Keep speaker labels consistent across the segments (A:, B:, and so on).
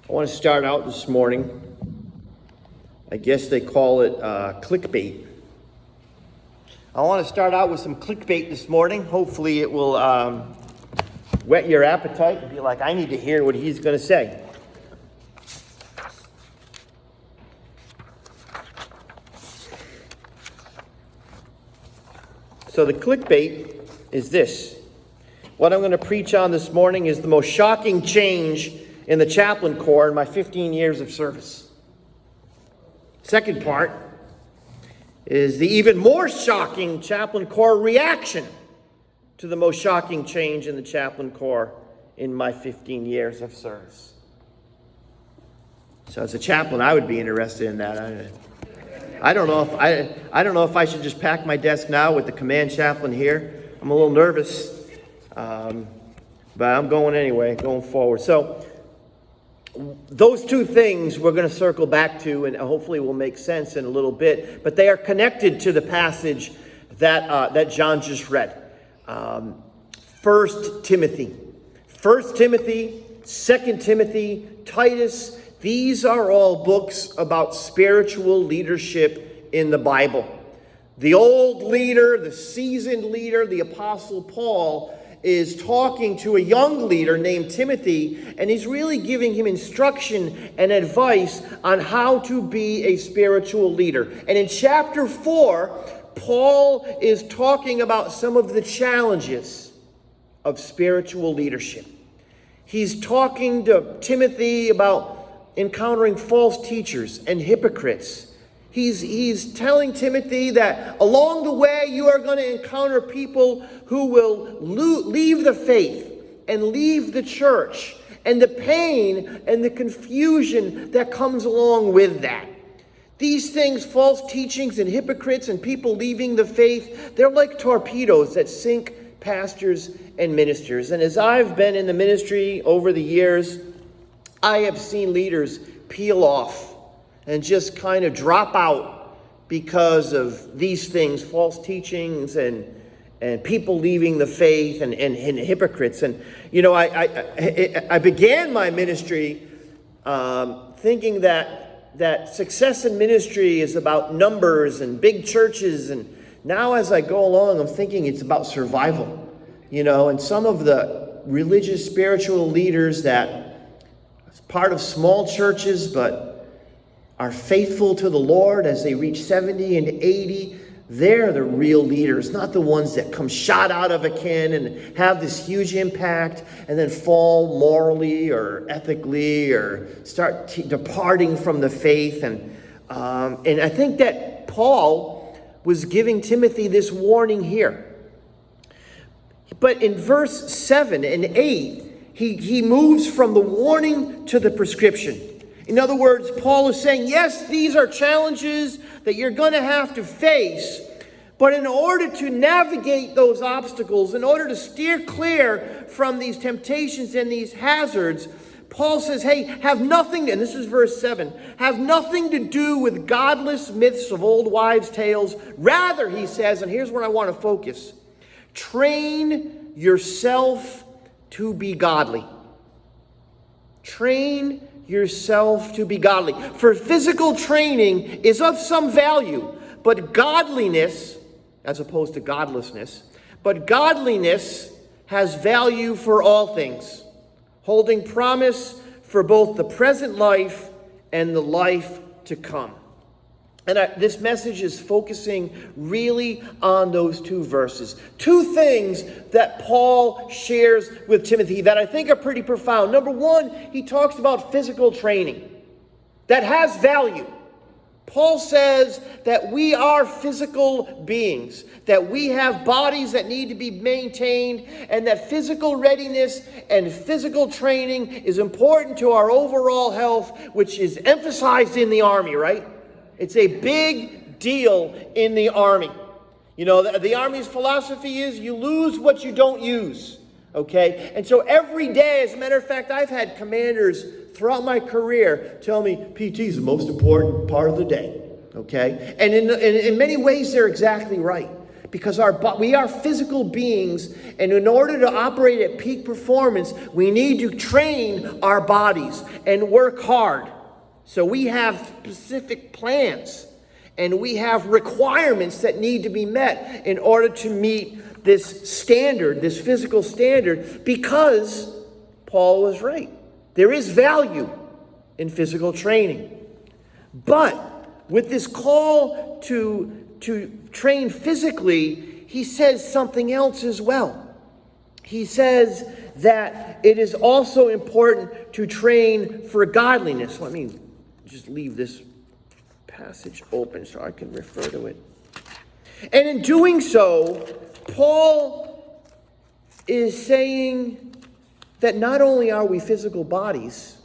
A: I want to start out this morning. I guess they call it clickbait. I want to start out with some clickbait this morning. Hopefully it will whet your appetite and be like, I need to hear what he's going to say. So the clickbait is this. What I'm going to preach on this morning is the most shocking change in the Chaplain Corps in my 15 years of service. Second part is the even more shocking Chaplain Corps reaction to the most shocking change in the Chaplain Corps in my 15 years of service. So as a chaplain, I would be interested in that. I don't know if I should just pack my desk now with the command chaplain here. I'm a little nervous, but I'm going anyway, going forward. So those two things we're going to circle back to, and hopefully will make sense in a little bit. But they are connected to the passage that John just read. 1 Timothy, 2 Timothy, Titus. These are all books about spiritual leadership in the Bible. The old leader, the seasoned leader, the Apostle Paul, is talking to a young leader named Timothy, and he's really giving him instruction and advice on how to be a spiritual leader. And in chapter 4, Paul is talking about some of the challenges of spiritual leadership. He's talking to Timothy about encountering false teachers and hypocrites. He's telling Timothy that along the way you are going to encounter people who will leave the faith and leave the church, and the pain and the confusion that comes along with that. These things, false teachings and hypocrites and people leaving the faith, they're like torpedoes that sink pastors and ministers. And as I've been in the ministry over the years, I have seen leaders peel off and just kind of drop out because of these things, false teachings and people leaving the faith and hypocrites. And, you know, I began my ministry thinking that success in ministry is about numbers and big churches. And now as I go along, I'm thinking it's about survival. You know, and some of the religious spiritual leaders that are part of small churches but are faithful to the Lord as they reach 70 and 80, they're the real leaders, not the ones that come shot out of a cannon and have this huge impact and then fall morally or ethically or start departing from the faith. And I think that Paul was giving Timothy this warning here. But in verse 7 and 8, he moves from the warning to the prescription. In other words, Paul is saying, yes, these are challenges that you're going to have to face, but in order to navigate those obstacles, in order to steer clear from these temptations and these hazards, Paul says, hey, have nothing, and this is verse 7, have nothing to do with godless myths of old wives' tales. Rather, he says, and here's where I want to focus, train yourself to be godly. Train yourself to be godly. For physical training is of some value, but godliness, as opposed to godlessness, but godliness has value for all things, holding promise for both the present life and the life to come. And this message is focusing really on those two verses. Two things that Paul shares with Timothy that I think are pretty profound. Number one, he talks about physical training that has value. Paul says that we are physical beings, that we have bodies that need to be maintained, and that physical readiness and physical training is important to our overall health, which is emphasized in the Army, right? It's a big deal in the Army. You know, the Army's philosophy is you lose what you don't use, okay? And so every day, as a matter of fact, I've had commanders throughout my career tell me PT is the most important part of the day, okay? And in many ways, they're exactly right. Because we are physical beings, and in order to operate at peak performance, we need to train our bodies and work hard. So we have specific plans, and we have requirements that need to be met in order to meet this standard, this physical standard, because Paul was right. There is value in physical training. But with this call to train physically, he says something else as well. He says that it is also important to train for godliness. Let me just leave this passage open so I can refer to it. And in doing so, Paul is saying that not only are we physical bodies,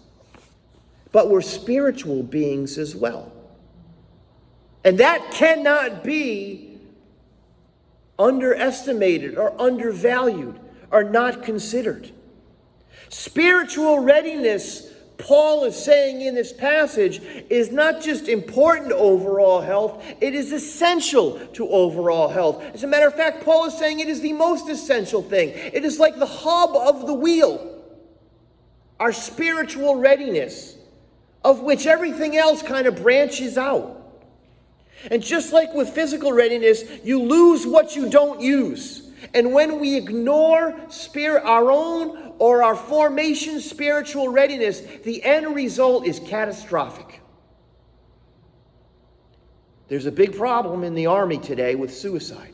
A: but we're spiritual beings as well. And that cannot be underestimated or undervalued or not considered. Spiritual readiness, Paul is saying in this passage, is not just important to overall health, it is essential to overall health. As a matter of fact, Paul is saying it is the most essential thing. It is like the hub of the wheel. Our spiritual readiness, of which everything else kind of branches out. And just like with physical readiness, you lose what you don't use. And when we ignore our own or our formation spiritual readiness, the end result is catastrophic. There's a big problem in the Army today with suicide,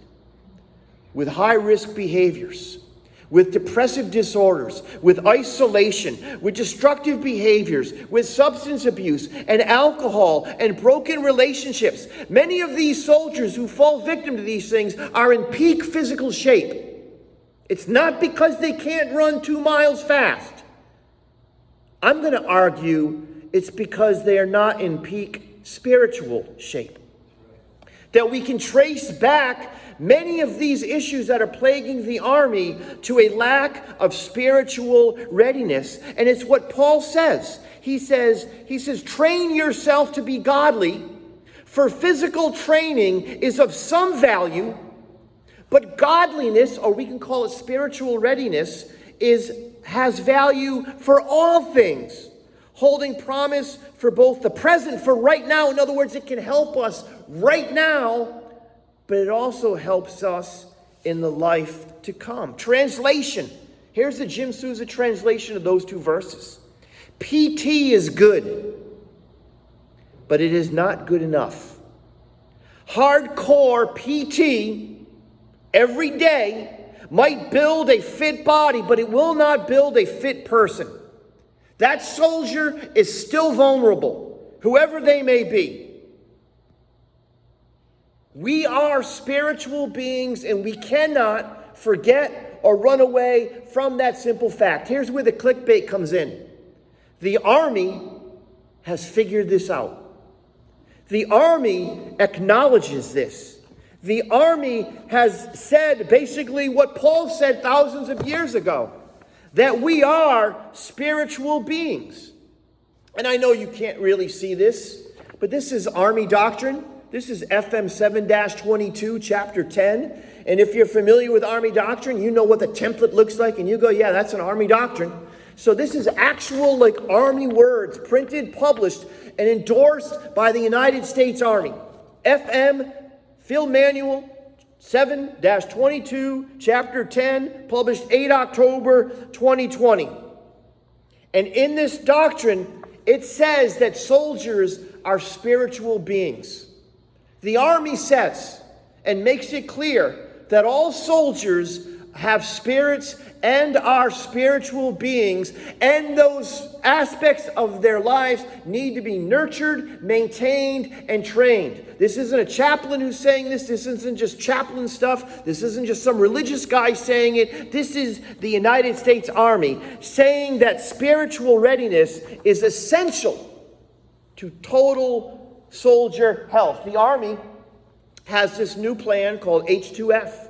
A: with high-risk behaviors, with depressive disorders, with isolation, with destructive behaviors, with substance abuse and alcohol and broken relationships. Many of these soldiers who fall victim to these things are in peak physical shape. It's not because they can't run 2 miles fast. I'm going to argue it's because they are not in peak spiritual shape. That we can trace back many of these issues that are plaguing the army to a lack of spiritual readiness. And it's what Paul says. He says, train yourself to be godly, for physical training is of some value, but godliness, or we can call it spiritual readiness, has value for all things, holding promise for both the present, for right now. In other words, it can help us right now, but it also helps us in the life to come. Translation. Here's the Jim Sousa translation of those 2 verses. PT is good, but it is not good enough. Hardcore PT every day might build a fit body, but it will not build a fit person. That soldier is still vulnerable, whoever they may be. We are spiritual beings, and we cannot forget or run away from that simple fact. Here's where the clickbait comes in. The Army has figured this out. The Army acknowledges this. The Army has said basically what Paul said thousands of years ago, that we are spiritual beings. And I know you can't really see this, but this is Army doctrine. This is FM 7-22, chapter 10. And if you're familiar with Army doctrine, you know what the template looks like, and you go, yeah, that's an Army doctrine. So this is actual Army words, printed, published, and endorsed by the United States Army. FM, Field Manual 7-22, chapter 10, published 8 October 2020. And in this doctrine, it says that soldiers are spiritual beings. The Army says and makes it clear that all soldiers have spirits and are spiritual beings, and those aspects of their lives need to be nurtured, maintained, and trained. This isn't a chaplain who's saying this. This isn't just chaplain stuff. This isn't just some religious guy saying it. This is the United States Army saying that spiritual readiness is essential to total soldier health. The Army has this new plan called H2F,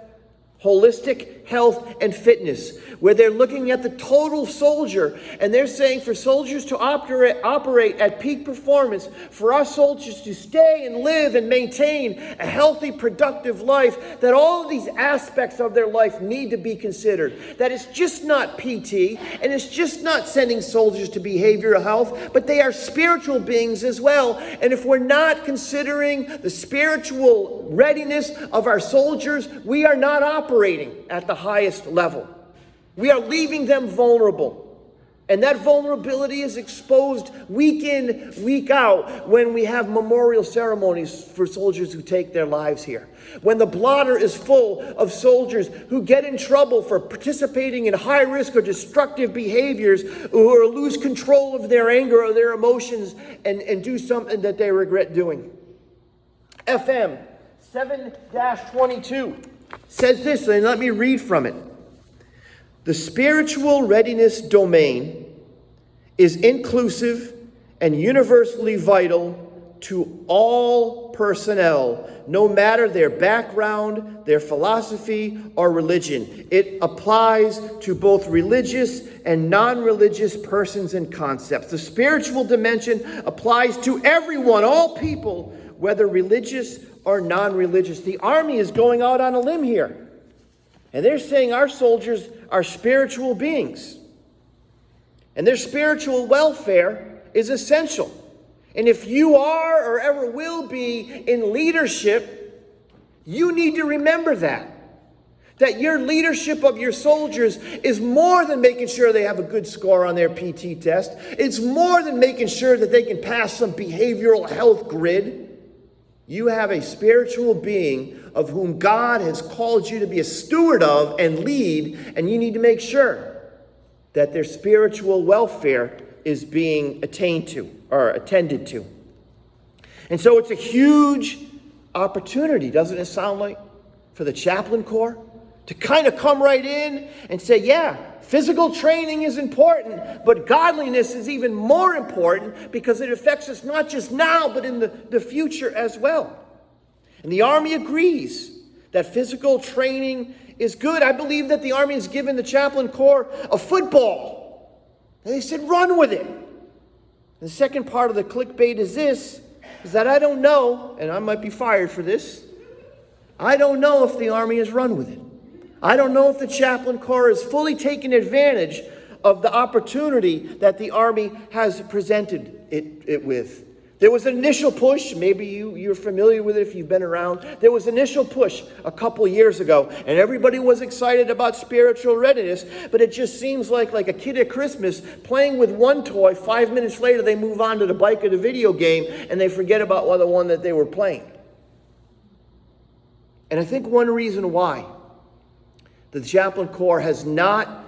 A: Holistic health, and fitness, where they're looking at the total soldier, and they're saying for soldiers to operate at peak performance, for our soldiers to stay and live and maintain a healthy, productive life, that all of these aspects of their life need to be considered. That it's just not PT, and it's just not sending soldiers to behavioral health, but they are spiritual beings as well. And if we're not considering the spiritual readiness of our soldiers, we are not operating at the highest level. We are leaving them vulnerable. And that vulnerability is exposed week in, week out when we have memorial ceremonies for soldiers who take their lives here. When the blotter is full of soldiers who get in trouble for participating in high risk or destructive behaviors, or lose control of their anger or their emotions and do something that they regret doing. FM 7-22 says this, and let me read from it. The spiritual readiness domain is inclusive and universally vital to all personnel, no matter their background, their philosophy, or religion. It applies to both religious and non-religious persons and concepts. The spiritual dimension applies to everyone, all people, whether religious or non-religious. The Army is going out on a limb here. And they're saying our soldiers are spiritual beings. And their spiritual welfare is essential. And if you are or ever will be in leadership, you need to remember that. That your leadership of your soldiers is more than making sure they have a good score on their PT test. It's more than making sure that they can pass some behavioral health grid. You have a spiritual being of whom God has called you to be a steward of and lead, and you need to make sure that their spiritual welfare is being attained to or attended to. And so it's a huge opportunity, doesn't it sound like, for the Chaplain Corps to kind of come right in and say, yeah, physical training is important, but godliness is even more important because it affects us not just now, but in the future as well. And the Army agrees that physical training is good. I believe that the Army has given the Chaplain Corps a football. And they said, run with it. And the second part of the clickbait is this, is that I don't know, and I might be fired for this, I don't know if the Army has run with it. I don't know if the Chaplain Corps has fully taken advantage of the opportunity that the Army has presented it with. There was an initial push, maybe you're familiar with it if you've been around. There was an initial push a couple years ago, and everybody was excited about spiritual readiness, but it just seems like a kid at Christmas playing with one toy. 5 minutes later, they move on to the bike or the video game, and they forget about the one that they were playing. And I think one reason why the Chaplain Corps has not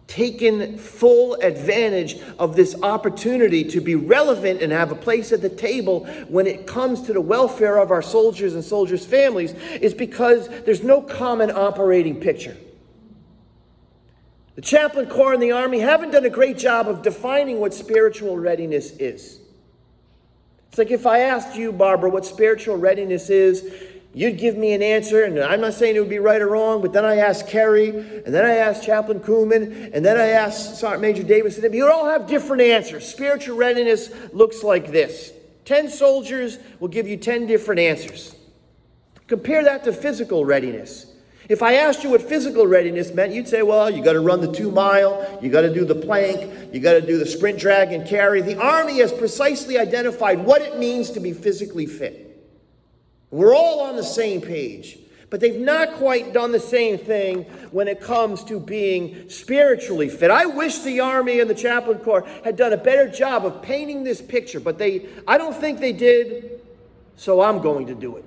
A: taken full advantage of this opportunity to be relevant and have a place at the table when it comes to the welfare of our soldiers and soldiers' families is because there's no common operating picture. The Chaplain Corps and the Army haven't done a great job of defining what spiritual readiness is. It's like if I asked you, Barbara, what spiritual readiness is, you'd give me an answer, and I'm not saying it would be right or wrong, but then I asked Kerry, and then I asked Chaplain Kuhlman, and then I asked Sergeant Major Davis, and you all have different answers. Spiritual readiness looks like this. 10 soldiers will give you 10 different answers. Compare that to physical readiness. If I asked you what physical readiness meant, you'd say, well, you got to run the 2 mile, you got to do the plank, you got to do the sprint, drag, and carry. The Army has precisely identified what it means to be physically fit. We're all on the same page, but they've not quite done the same thing when it comes to being spiritually fit. I wish the Army and the Chaplain Corps had done a better job of painting this picture, but I don't think they did, so I'm going to do it.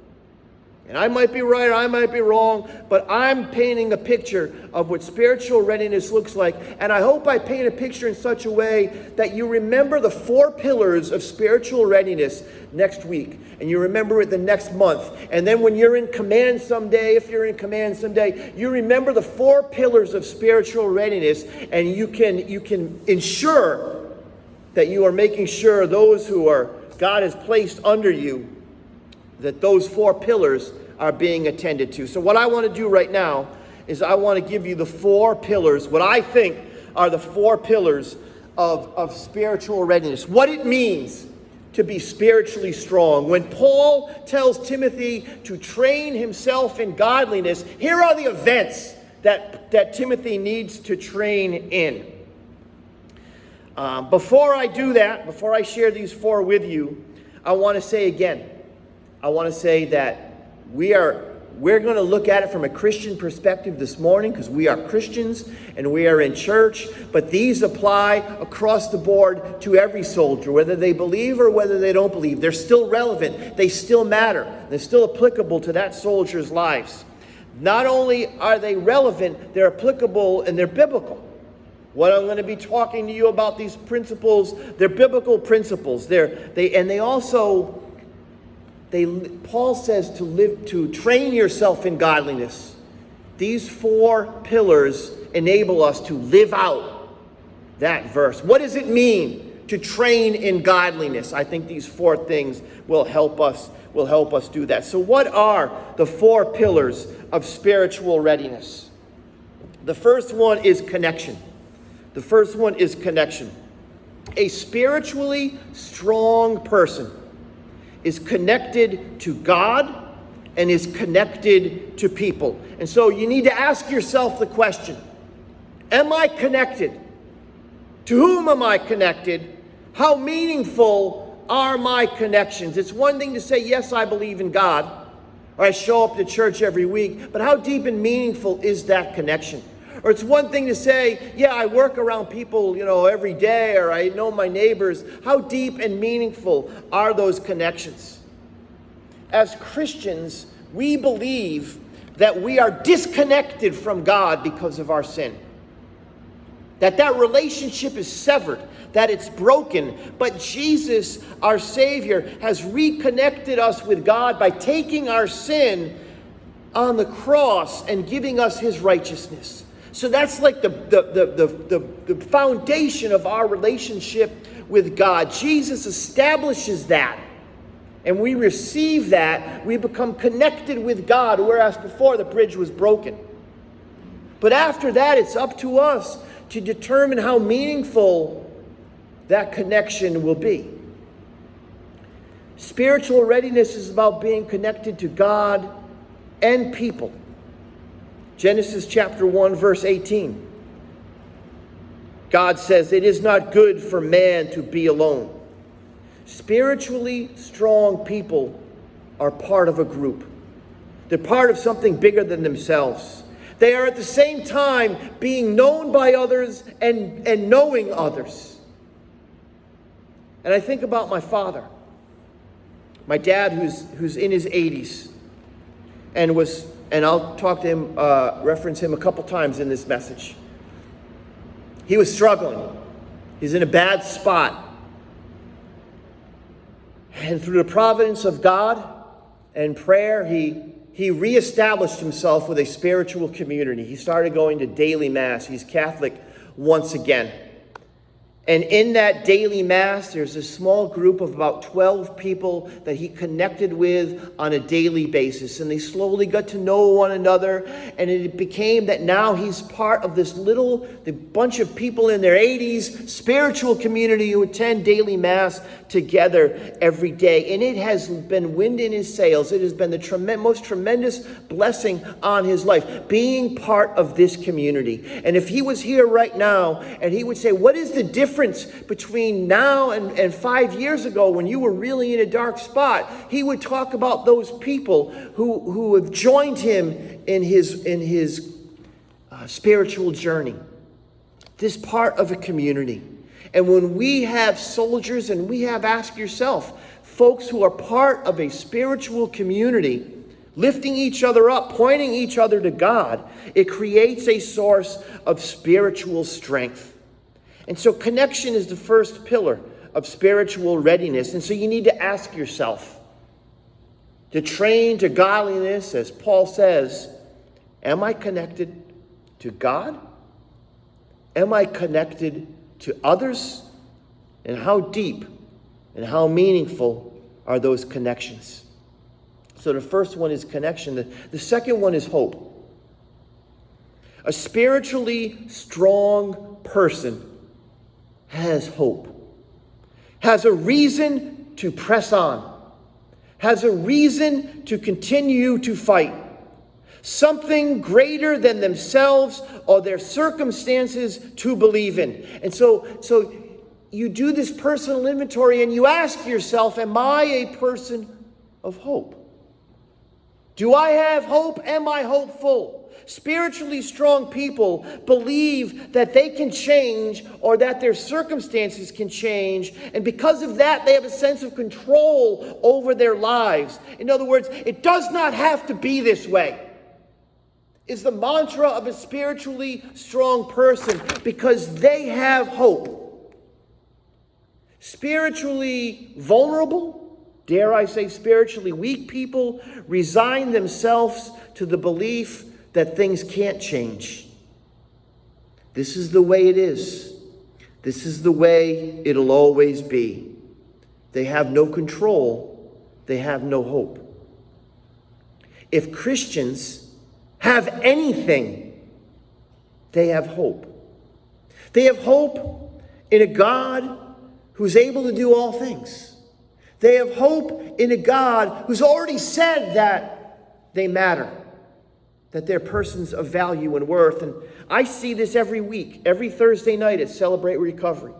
A: And I might be right or I might be wrong, but I'm painting a picture of what spiritual readiness looks like. And I hope I paint a picture in such a way that you remember the 4 pillars of spiritual readiness next week. And you remember it the next month. And then when you're in command someday, if you're in command someday, you remember the 4 pillars of spiritual readiness. And you can ensure that you are making sure those who God has placed under you, that those 4 pillars are being attended to. So what I want to do right now is I want to give you the 4 pillars, what I think are the 4 pillars of spiritual readiness. What it means to be spiritually strong. When Paul tells Timothy to train himself in godliness, here are the events that Timothy needs to train in. Before I do that, before I share these 4 with you, I want to say again, I want to say that we're going to look at it from a Christian perspective this morning because we are Christians and we are in church, but these apply across the board to every soldier, whether they believe or whether they don't believe. They're still relevant. They still matter. They're still applicable to that soldier's lives. Not only are they relevant, they're applicable and they're biblical. What I'm going to be talking to you about, these principles, they're biblical principles. Paul says to train yourself in godliness. These 4 pillars enable us to live out that verse. What does it mean to train in godliness? I think these 4 things will help us do that. So what are the 4 pillars of spiritual readiness? The first one is connection. The first one is connection. A spiritually strong person is connected to God and is connected to people. And so you need to ask yourself the question, am I connected? To whom am I connected? How meaningful are my connections? It's one thing to say, yes, I believe in God, or I show up to church every week, but how deep and meaningful is that connection? Or it's one thing to say, yeah, I work around people, every day, or I know my neighbors. How deep and meaningful are those connections? As Christians, we believe that we are disconnected from God because of our sin. That relationship is severed, that it's broken. But Jesus, our Savior, has reconnected us with God by taking our sin on the cross and giving us his righteousness. So that's like the foundation of our relationship with God. Jesus establishes that. And we receive that. We become connected with God, whereas before the bridge was broken. But after that, it's up to us to determine how meaningful that connection will be. Spiritual readiness is about being connected to God and people. Genesis chapter 1, verse 18. God says, "It is not good for man to be alone." Spiritually strong people are part of a group. They're part of something bigger than themselves. They are at the same time being known by others and knowing others. And I think about my father, my dad who's in his 80s, and I'll talk to him, reference him a couple times in this message. He was struggling. He's in a bad spot. And through the providence of God and prayer, he reestablished himself with a spiritual community. He started going to daily mass. He's Catholic once again. And in that daily mass, there's a small group of about 12 people that he connected with on a daily basis. And they slowly got to know one another. And it became that now he's part of this the bunch of people in their 80s, spiritual community who attend daily mass together every day. And it has been wind in his sails. It has been the most tremendous blessing on his life, being part of this community. And if he was here right now and he would say, what is the difference between now and 5 years ago when you were really in a dark spot? He would talk about those people who have joined him in his spiritual journey. This part of a community. And when we have soldiers, and we have, ask yourself, folks who are part of a spiritual community, lifting each other up, pointing each other to God, it creates a source of spiritual strength. And so connection is the first pillar of spiritual readiness. And so you need to ask yourself, to train to godliness, as Paul says, am I connected to God? Am I connected to others? And how deep and how meaningful are those connections? So the first one is connection. The second one is hope. A spiritually strong person has hope, has a reason to press on, has a reason to continue to fight. Something greater than themselves or their circumstances to believe in. And so you do this personal inventory and you ask yourself, am I a person of hope? Do I have hope? Am I hopeful? Spiritually strong people believe that they can change or that their circumstances can change. And because of that, they have a sense of control over their lives. In other words, it does not have to be this way, is the mantra of a spiritually strong person, because they have hope. Spiritually vulnerable, dare I say spiritually weak people, resign themselves to the belief that things can't change. This is the way it is. This is the way it'll always be. They have no control. They have no hope. If Christians have anything, they have hope. They have hope in a God who's able to do all things. They have hope in a God who's already said that they matter, that they're persons of value and worth. And I see this every week, every Thursday night at Celebrate Recovery,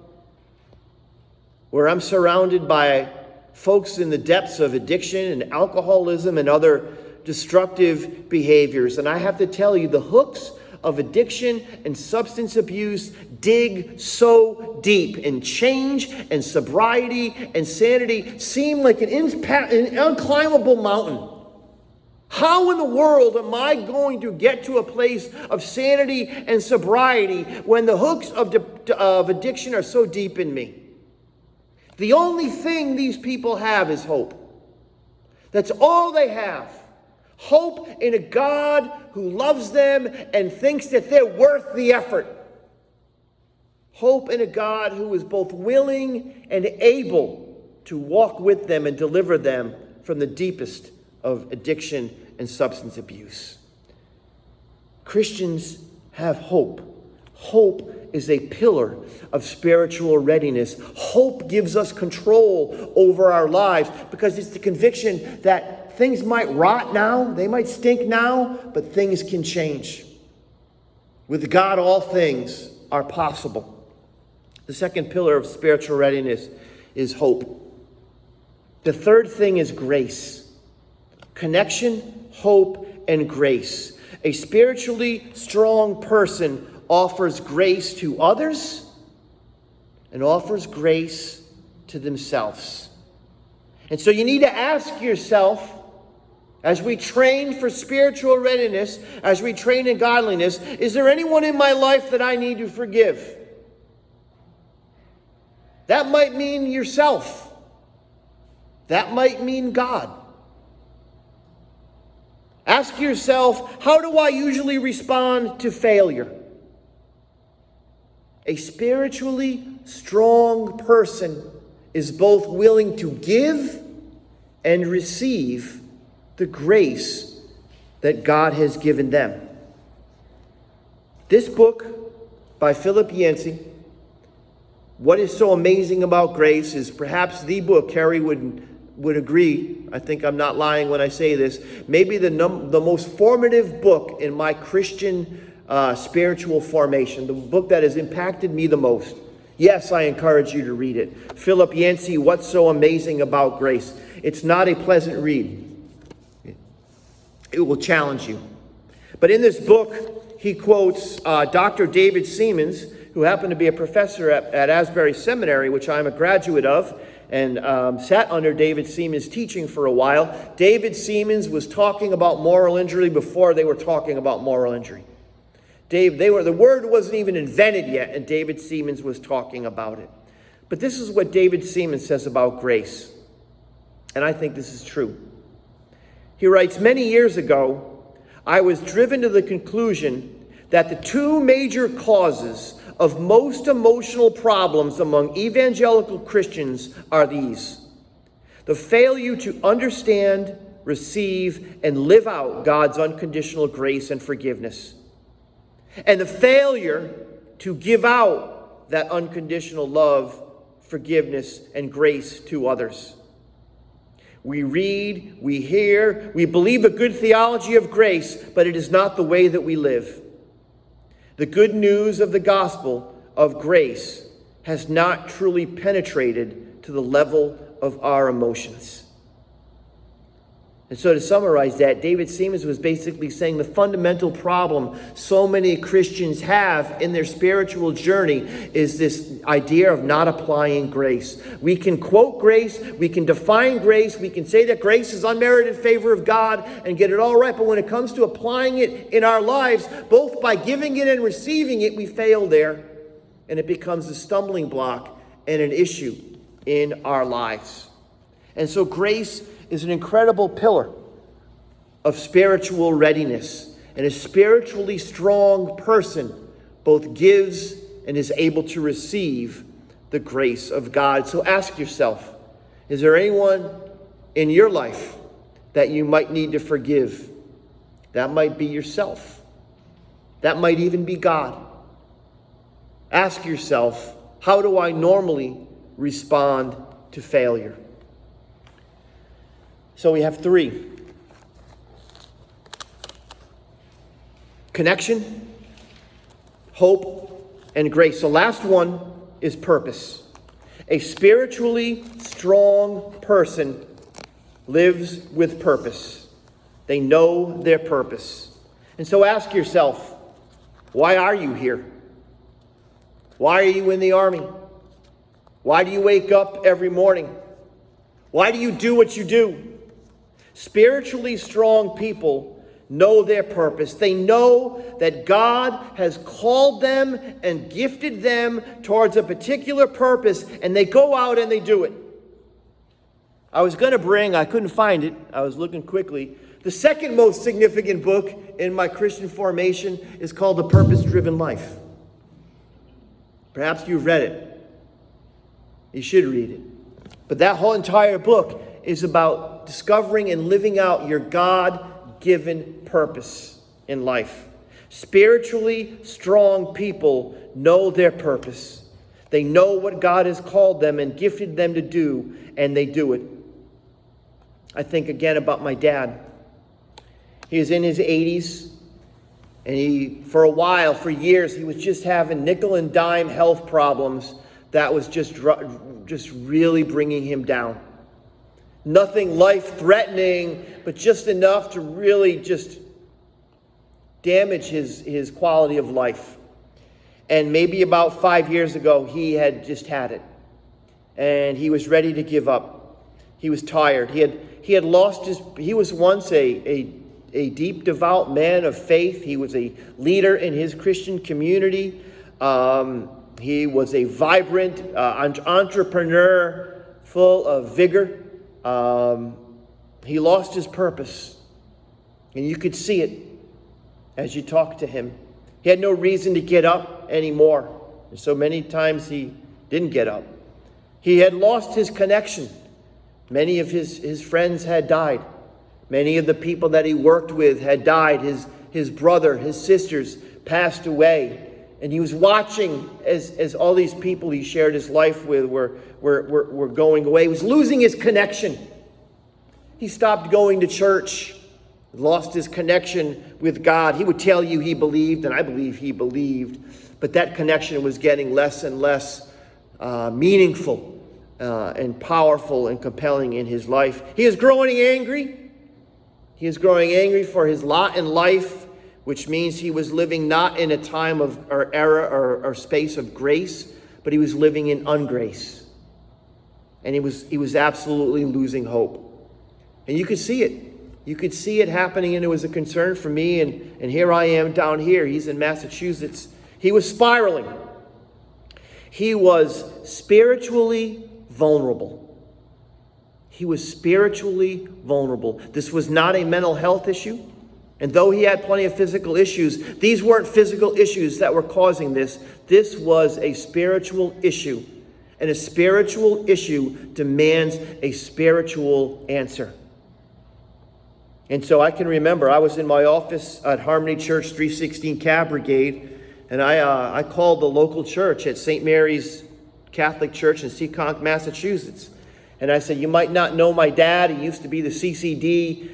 A: where I'm surrounded by folks in the depths of addiction and alcoholism and other destructive behaviors. And I have to tell you, the hooks of addiction and substance abuse dig so deep, and change and sobriety and sanity seem like an unclimbable mountain. How in the world am I going to get to a place of sanity and sobriety when the hooks of addiction are so deep in me? The only thing these people have is hope. That's all they have. Hope in a God who loves them and thinks that they're worth the effort. Hope in a God who is both willing and able to walk with them and deliver them from the deepest of addiction and substance abuse. Christians have hope. Hope is a pillar of spiritual readiness. Hope gives us control over our lives because it's the conviction that things might rot now, they might stink now, but things can change. With God, all things are possible. The second pillar of spiritual readiness is hope. The third thing is grace. Connection, hope, and grace. A spiritually strong person offers grace to others and offers grace to themselves. And so you need to ask yourself, as we train for spiritual readiness, as we train in godliness, is there anyone in my life that I need to forgive? That might mean yourself. That might mean God. Ask yourself, how do I usually respond to failure? A spiritually strong person is both willing to give and receive the grace that God has given them. This book by Philip Yancey, What is So Amazing About Grace, is perhaps the book, Carrie would agree, I think I'm not lying when I say this, maybe the most formative book in my Christian spiritual formation, the book that has impacted me the most. Yes, I encourage you to read it. Philip Yancey, What's So Amazing About Grace. It's not a pleasant read. It will challenge you. But in this book, he quotes Dr. David Seamands, who happened to be a professor at Asbury Seminary, which I'm a graduate of, and sat under David Seamands' teaching for a while. David Seamands was talking about moral injury before they were talking about moral injury. The word wasn't even invented yet, and David Seamands was talking about it. But this is what David Seamands says about grace, and I think this is true. He writes, many years ago, I was driven to the conclusion that the two major causes of most emotional problems among evangelical Christians are these: the failure to understand, receive, and live out God's unconditional grace and forgiveness, and the failure to give out that unconditional love, forgiveness, and grace to others. We read, we hear, we believe a good theology of grace, but it is not the way that we live. The good news of the gospel of grace has not truly penetrated to the level of our emotions. And so to summarize that, David Seaman was basically saying the fundamental problem so many Christians have in their spiritual journey is this idea of not applying grace. We can quote grace, we can define grace, we can say that grace is unmerited favor of God and get it all right, but when it comes to applying it in our lives, both by giving it and receiving it, we fail there, and it becomes a stumbling block and an issue in our lives. And so grace is an incredible pillar of spiritual readiness. And a spiritually strong person both gives and is able to receive the grace of God. So ask yourself, is there anyone in your life that you might need to forgive? That might be yourself. That might even be God. Ask yourself, how do I normally respond to failure? So we have 3. Connection, hope, and grace. The last one is purpose. A spiritually strong person lives with purpose. They know their purpose. And so ask yourself, why are you here? Why are you in the army? Why do you wake up every morning? Why do you do what you do? Spiritually strong people know their purpose. They know that God has called them and gifted them towards a particular purpose, and they go out and they do it. I was going to bring, I couldn't find it, I was looking quickly. The second most significant book in my Christian formation is called The Purpose-Driven Life. Perhaps you've read it. You should read it. But that whole entire book is about discovering and living out your God-given purpose in life. Spiritually strong people know their purpose. They know what God has called them and gifted them to do, and they do it. I think again about my dad. He was in his 80s, and for a while, for years, he was just having nickel and dime health problems that was just really bringing him down. Nothing life-threatening, but just enough to really just damage his quality of life. And maybe about 5 years ago, he had just had it. And he was ready to give up. He was tired. He had lost he was once a deep, devout man of faith. He was a leader in his Christian community. He was a vibrant entrepreneur, full of vigor. He lost his purpose. And you could see it as you talked to him. He had no reason to get up anymore. And so many times he didn't get up. He had lost his connection. Many of his friends had died. Many of the people that he worked with had died. His brother, his sisters passed away. And he was watching as all these people he shared his life with were going away. He was losing his connection. He stopped going to church, lost his connection with God. He would tell you he believed, and I believe he believed, but that connection was getting less and less meaningful and powerful and compelling in his life. He is growing angry. He is growing angry for his lot in life, which means he was living not in a time or era or space of grace, but he was living in ungrace. And he was absolutely losing hope. And you could see it. You could see it happening, and it was a concern for me. And here I am down here. He's in Massachusetts. He was spiraling. He was spiritually vulnerable. He was spiritually vulnerable. This was not a mental health issue. And though he had plenty of physical issues, these weren't physical issues that were causing this. This was a spiritual issue. And a spiritual issue demands a spiritual answer. And so I can remember I was in my office at Harmony Church 316 Cab Brigade, and I called the local church at St. Mary's Catholic Church in Seekonk, Massachusetts. And I said, you might not know my dad. He used to be the CCD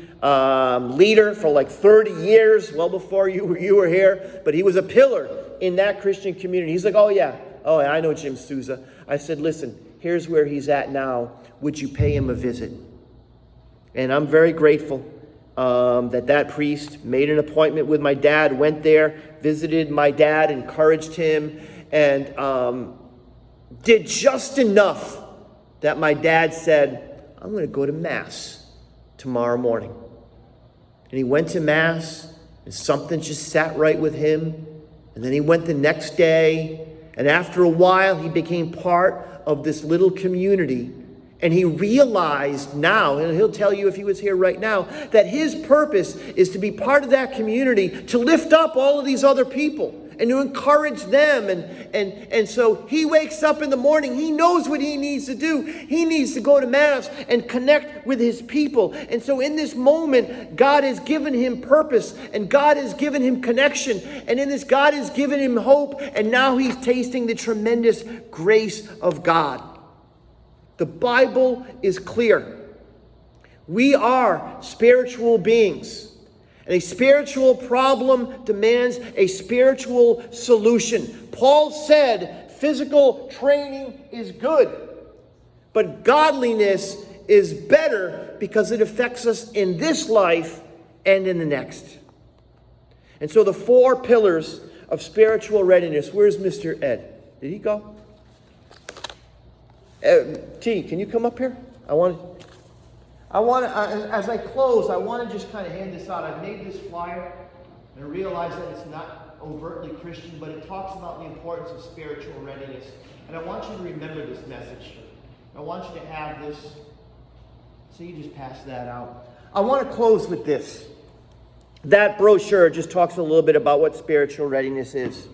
A: leader for like 30 years, well before you were here. But he was a pillar in that Christian community. He's like, oh yeah, I know Jim Souza. I said, listen, here's where he's at now. Would you pay him a visit? And I'm very grateful that priest made an appointment with my dad, went there, visited my dad, encouraged him, and did just enough that my dad said, I'm going to go to Mass tomorrow morning. And he went to Mass, and something just sat right with him. And then he went the next day, and after a while, he became part of this little community. And he realized now, and he'll tell you if he was here right now, that his purpose is to be part of that community, to lift up all of these other people and to encourage them. And so he wakes up in the morning. He knows what he needs to do. He needs to go to Mass and connect with his people. And so in this moment, God has given him purpose, and God has given him connection. And in this, God has given him hope. And now he's tasting the tremendous grace of God. The Bible is clear. We are spiritual beings. And a spiritual problem demands a spiritual solution. Paul said physical training is good, but godliness is better because it affects us in this life and in the next. And so the 4 pillars of spiritual readiness. Where's Mr. Ed? Did he go? T, can you come up here? As I close, I want to just kind of hand this out. I've made this flyer, and I realize that it's not overtly Christian, but it talks about the importance of spiritual readiness. And I want you to remember this message. I want you to have this. So you just pass that out. I want to close with this. That brochure just talks a little bit about what spiritual readiness is.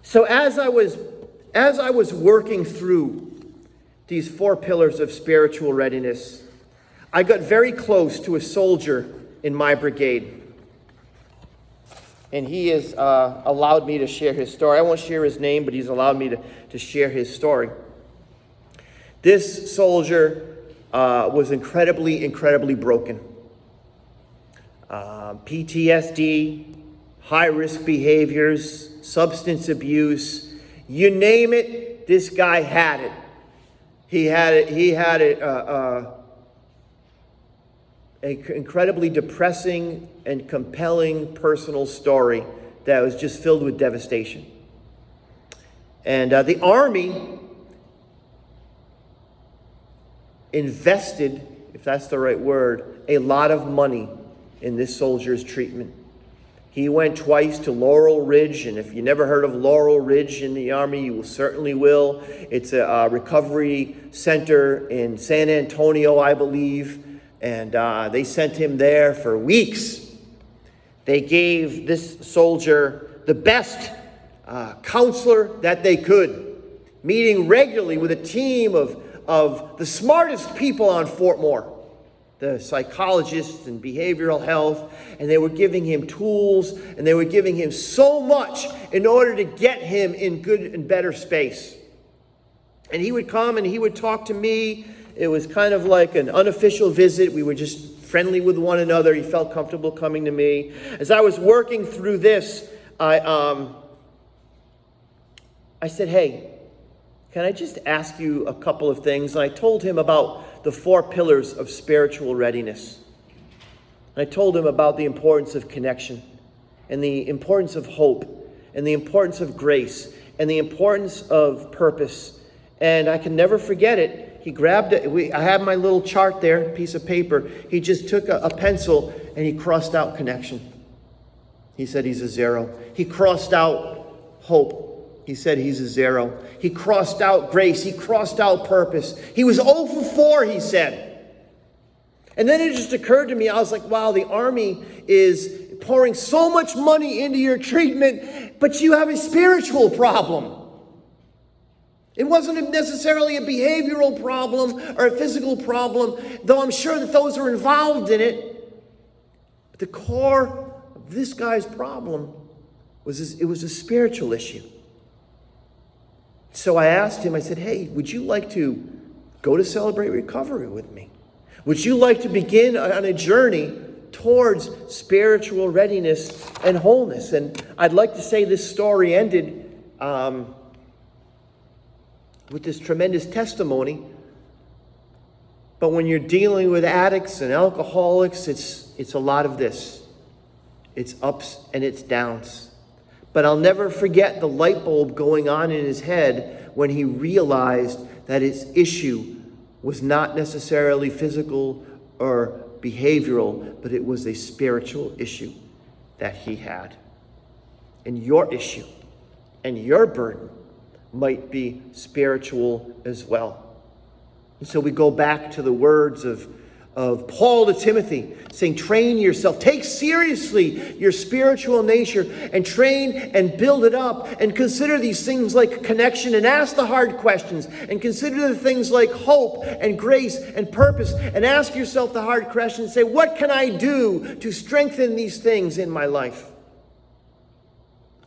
A: So as I was working through these 4 pillars of spiritual readiness, I got very close to a soldier in my brigade. And he has allowed me to share his story. I won't share his name, but he's allowed me to share his story. This soldier was incredibly broken. PTSD, high-risk behaviors, substance abuse, you name it, this guy had it. He had an incredibly depressing and compelling personal story that was just filled with devastation. And the Army invested, if that's the right word, a lot of money in this soldier's treatment. He went twice to Laurel Ridge, and if you never heard of Laurel Ridge in the Army, you certainly will. It's a recovery center in San Antonio, I believe, and they sent him there for weeks. They gave this soldier the best counselor that they could, meeting regularly with a team of the smartest people on Fort Moore, the psychologists and behavioral health, and they were giving him tools, and they were giving him so much in order to get him in good and better space. And he would come and he would talk to me. It was kind of like an unofficial visit. We were just friendly with one another. He felt comfortable coming to me. As I was working through this, I said, hey, can I just ask you a couple of things? And I told him about the 4 pillars of spiritual readiness. And I told him about the importance of connection, and the importance of hope, and the importance of grace, and the importance of purpose. And I can never forget it. He grabbed it. I have my little chart there, piece of paper. He just took a pencil and he crossed out connection. He said he's a 0. He crossed out hope. He said he's a 0. He crossed out grace. He crossed out purpose. He was 0 for 4, he said. And then it just occurred to me, I was like, wow, the Army is pouring so much money into your treatment, but you have a spiritual problem. It wasn't necessarily a behavioral problem or a physical problem, though I'm sure that those are involved in it. But the core of this guy's problem was it was a spiritual issue. So I asked him, I said, hey, would you like to go to Celebrate Recovery with me? Would you like to begin on a journey towards spiritual readiness and wholeness? And I'd like to say this story ended with this tremendous testimony. But when you're dealing with addicts and alcoholics, it's a lot of this. It's ups and it's downs. But I'll never forget the light bulb going on in his head when he realized that his issue was not necessarily physical or behavioral, but it was a spiritual issue that he had. And your issue and your burden might be spiritual as well. And so we go back to the words of Paul to Timothy, saying, train yourself, take seriously your spiritual nature and train and build it up, and consider these things like connection and ask the hard questions, and consider the things like hope and grace and purpose, and ask yourself the hard questions and say, what can I do to strengthen these things in my life?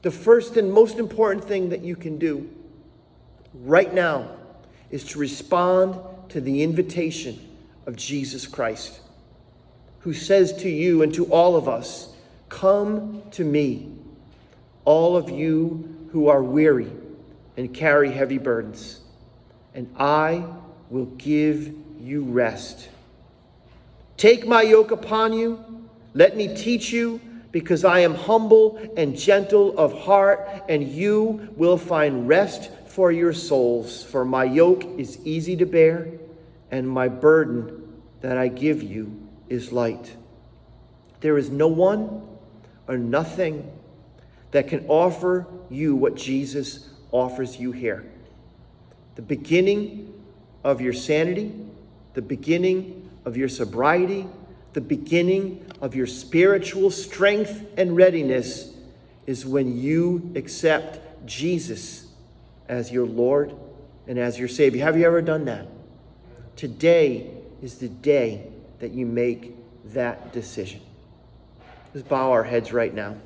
A: The first and most important thing that you can do right now is to respond to the invitation of Jesus Christ, who says to you and to all of us, come to me, all of you who are weary and carry heavy burdens, and I will give you rest. Take my yoke upon you, let me teach you, because I am humble and gentle of heart, and you will find rest for your souls. For my yoke is easy to bear, and my burden that I give you is light. There is no one or nothing that can offer you what Jesus offers you here. The beginning of your sanity, the beginning of your sobriety, the beginning of your spiritual strength and readiness is when you accept Jesus as your Lord and as your Savior. Have you ever done that? Today is the day that you make that decision. Let's bow our heads right now.